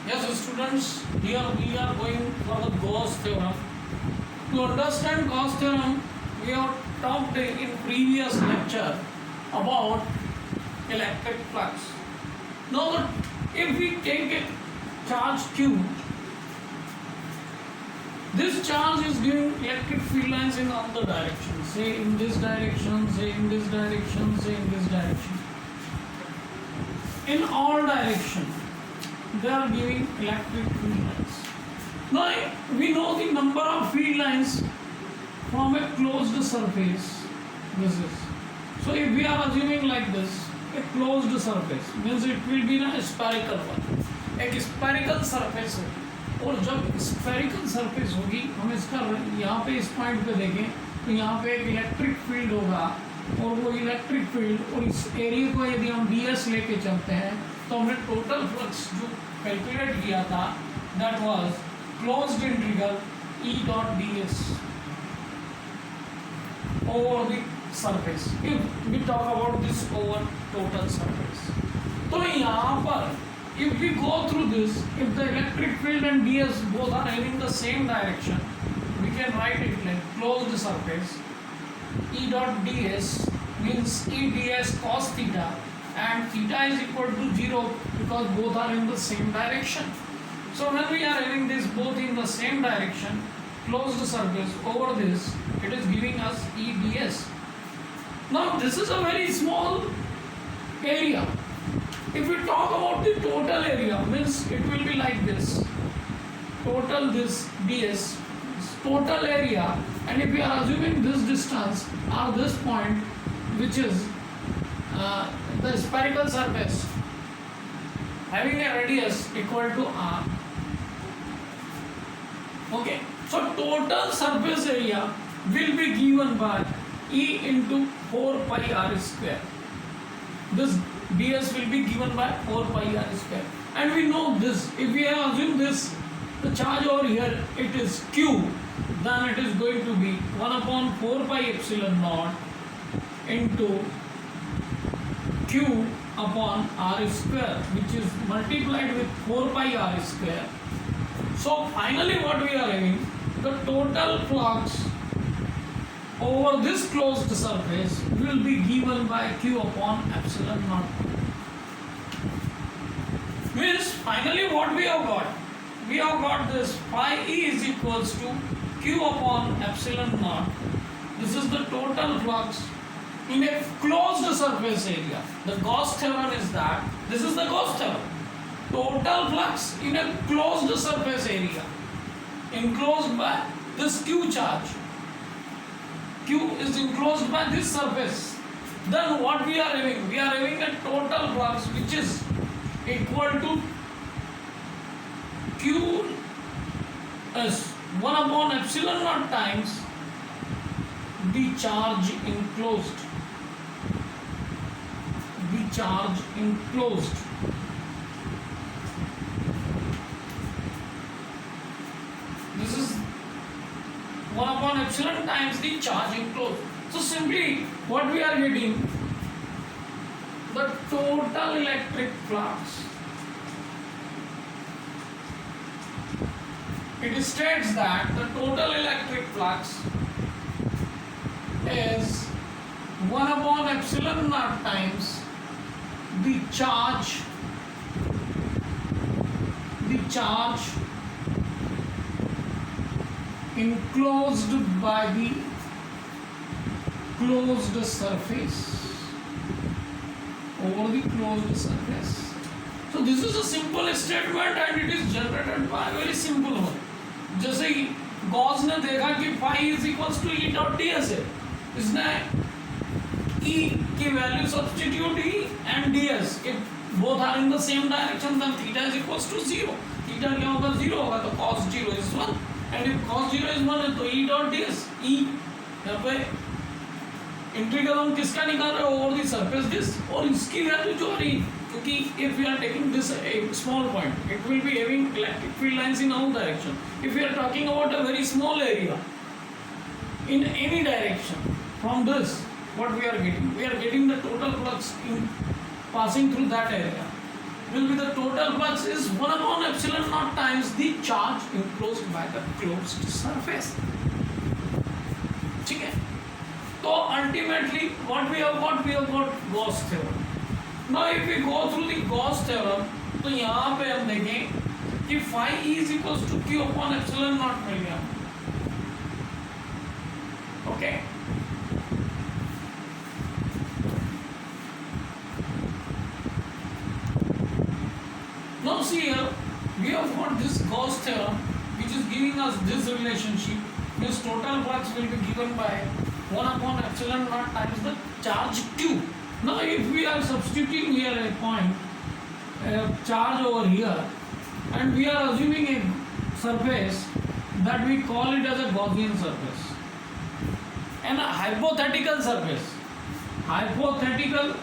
Yes, students, here we are going for the Gauss theorem. To understand Gauss theorem, we have talked in previous lecture about electric flux. Now, if we take a charge Q, this charge is giving electric field lines in all the directions. Say in this direction, say in this direction, say in this direction. In all directions, they are giving electric field lines. Now we know the number of field lines from a closed surface. This is. So if we are assuming like this, a closed surface means it will be a spherical one. एक spherical surface होगी और जब spherical surface होगी हम इसका यहाँ पे इस पॉइंट पे देखें तो यहाँ पे एक इलेक्ट्रिक फील्ड होगा और वो इलेक्ट्रिक फील्ड और इस एरिया को यदि हम ds लेके चलते हैं तो हमने टोटल फ्लक्स जो कैलकुलेट किया था that was closed integral E dot ds over the surface if we talk about this over total surface. तो यहाँ पर if we go through this, if the electric field and ds both are having the same direction, we can write it like closed surface E dot ds means E ds cos theta and theta is equal to 0 because both are in the same direction. So when we are having this both in the same direction, closed surface over this, it is giving us E ds. Now this is a very small area. If we talk about the total area, means it will be like this. Total this ds, total area, and if we are assuming this distance or this point, which is the spherical surface having a radius equal to r. Okay, so total surface area will be given by E into 4 pi r square. This ds will be given by 4 pi r square, and we know this. If we have assumed this, the charge over here it is q, then it is going to be 1 upon 4 pi epsilon naught into q upon r square, which is multiplied with 4 pi r square. So finally what we are having, the total flux over this closed surface will be given by q upon epsilon naught. Means finally what we have got? We have got this phi E is equals to q upon epsilon naught. This is the total flux in a closed surface area. The Gauss theorem is that, this is the Gauss theorem. Total flux in a closed surface area enclosed by this q charge. Q is enclosed by this surface. Then what we are having? We are having a total flux which is equal to Q as 1 upon epsilon naught times the charge enclosed. The charge enclosed. This is 1 upon epsilon times the charge enclosed. So simply what we are getting, the total electric flux. It states that the total electric flux is 1 upon epsilon naught times the charge enclosed by the closed surface over the closed surface. So this is a simple statement and it is generated by a very simple one. जैसे कि Gauss ने देखा कि phi is equals to E dot ds है, इसने E की value substitute E and ds, if both are in the same direction then theta is equals to 0. Theta क्या होगा? 0 होगा, तो cos 0 is 1. And if cos 0 is 1 है तो E dot ds, E यहाँ पे इंटीग्रल हम किसका निकाल रहे हैं? ओवर द सरफेस दिस, और इसकी वैल्यू जो आ रही, क्योंकि if we are taking this a small point, it will be having electric field lines in all direction. If we are talking about a very small area in any direction, from this what we are getting? We are getting the total flux in passing through that area. will be the total flux is 1 upon epsilon naught times the charge enclosed by the closed surface. ठीक है, तो ultimately what we have got Gauss theorem. Now if we go through the Gauss theorem, तो यहाँ पे हम देखें कि phi is equals to q upon epsilon naught मिल गया. Okay. Now see here, we have got this Gauss theorem which is giving us this relationship. This total flux will be given by 1 upon epsilon naught times the charge q. Now if we are substituting here a point, charge over here, and we are assuming a surface that we call it as a Gaussian surface and a hypothetical surface. Hypothetical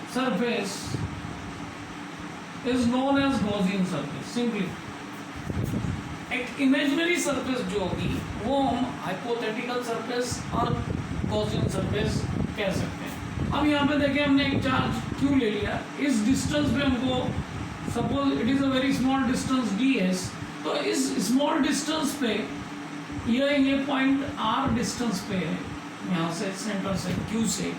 surface is known as Gaussian surface. Simply एक imaginary surface जो होगी वो हम hypothetical surface और Gaussian surface कह सकते हैं. अब यहाँ पे देखिए हमने एक चार्ज Q ले लिया. इस डिस्टेंस पे हमको suppose it is a very small distance ds, तो इस स्मॉल डिस्टेंस पे ये पॉइंट r डिस्टेंस पे है यहाँ से सेंटर से Q से,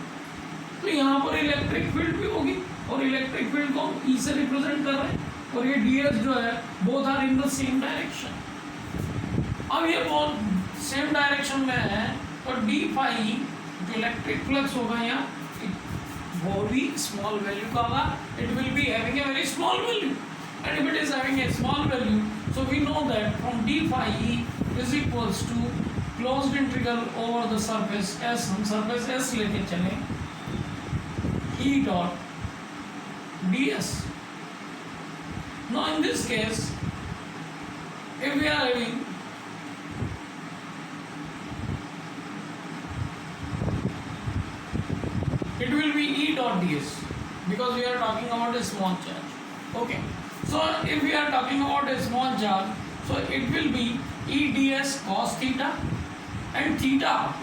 तो यहाँ पर इलेक्ट्रिक फील्ड भी होगी और इलेक्ट्रिक फील्ड को हम E से रिप्रेजेंट कर रहे हैं और ये ds जो है both are in the same direction. अब ये बहुत सेम डायरेक्शन में है तो d phi जो इलेक्ट्रिक फ्लक्स होगा यहाँ वो भी स्मॉल वैल्यू का होगा. It will be having a very small value, and if it is having a small value so we know that from d phi E is equals to closed integral over the surface S. हम surface S लेके चलें E dot ds. Now in this case, if we are having it will be E dot ds because we are talking about a small charge. Okay, so if we are talking about a small charge, so it will be E ds cos theta, and theta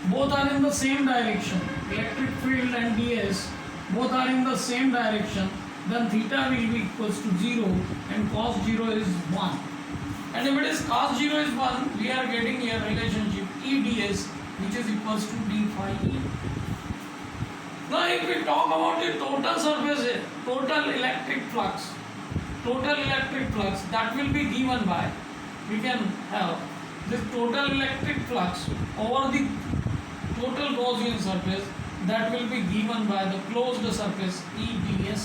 both are in the same direction. Electric field and ds both are in the same direction. Then theta will be equals to 0 and cos 0 is 1. And if it is cos 0 is 1, we are getting here relationship E ds which is equals to d phi E. Now if we talk about the total surface, total electric flux that will be given by, we can have this total electric flux over the total Gaussian surface that will be given by the closed surface E ds.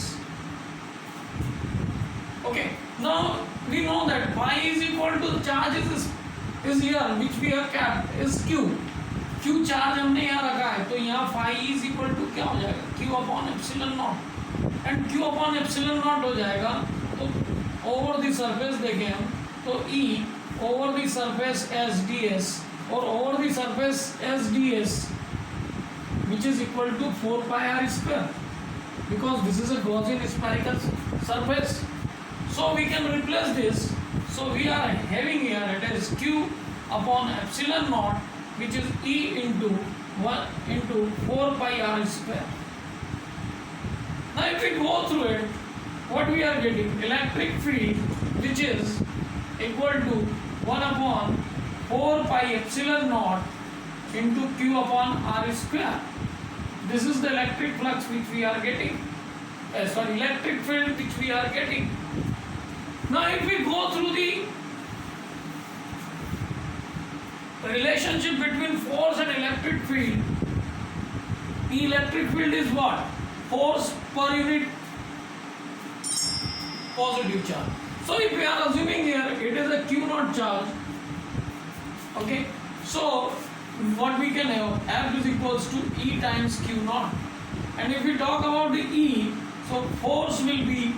Okay, now we know that phi is equal to the charge is here which we have kept is q. q charge हमने यहाँ रखा है तो यहाँ phi is equal to क्या हो जाएगा q upon epsilon naught, and q upon epsilon naught हो जाएगा तो over the surface देखें हम तो E over the surface S ds और over the surface S ds which is equal to 4 pi r square because this is a Gaussian spherical surface. So we can replace this. So we are having here it is q upon epsilon naught which is E into 1 into 4 pi r square. Now if we go through it, what we are getting electric field which is equal to 1 upon 4 pi epsilon naught into q upon r square. This is the electric flux which we are getting. Electric field which we are getting. Now if we go through the relationship between force and electric field, the electric field is what? Force per unit positive charge. So if we are assuming here it is a q naught charge, okay, so what we can have F is equals to E times q naught, and if we talk about the E, so force will be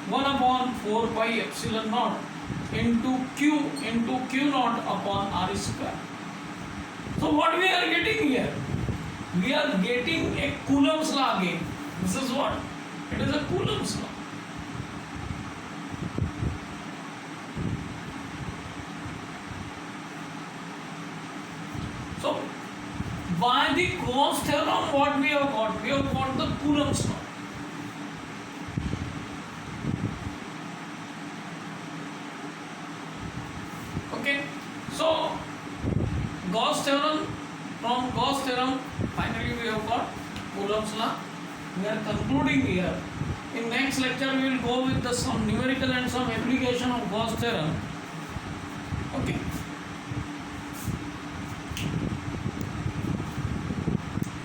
1 upon 4 pi epsilon naught into q naught upon r square. So what we are getting here? We are getting a Coulomb's law again. This is what? It is a Coulomb's law. So by the Gauss theorem, what we have got? We have got the Coulomb's law. Okay, so Gauss theorem, from Gauss theorem finally we have got Coulomb's law. We are concluding here. In next lecture we will go with some numerical and some application of Gauss theorem. Okay.